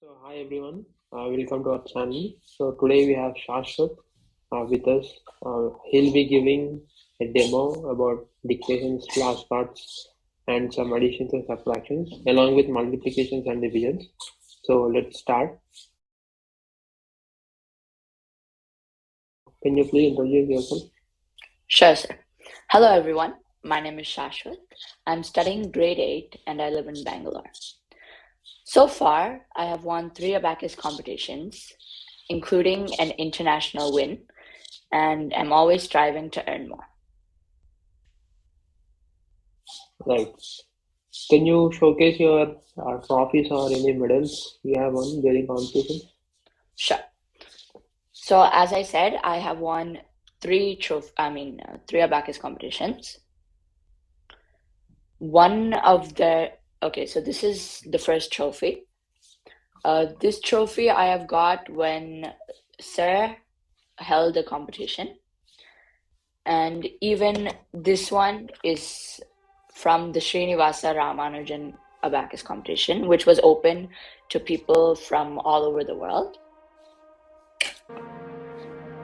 Hi everyone, welcome to our channel. So today we have Shashwat with us. He'll be giving a demo about dictations, flashcards, and some additions and subtractions, along with multiplications and divisions. So let's start. Can you please introduce yourself? Sure, sir. Hello, everyone. My name is Shashwat. I'm studying grade 8 and I live in Bangalore. So far, I have won 3 Abacus competitions, including an international win, and I'm always striving to earn more. Right. Can you showcase your trophies or any medals you have won during competition? Sure. So, as I said, I have won 3 Abacus competitions. So this is the first trophy. This trophy I have got when Sir held a competition, and even this one is from the Srinivasa Ramanujan Abacus competition, which was open to people from all over the world.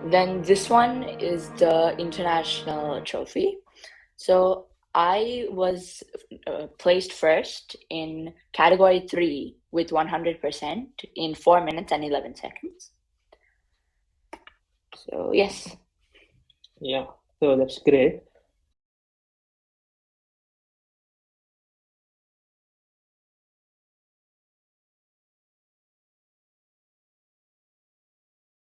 Then this one is the international trophy. So I was placed first in category 3 with 100% in 4 minutes and 11 seconds. So yes. Yeah, so that's great.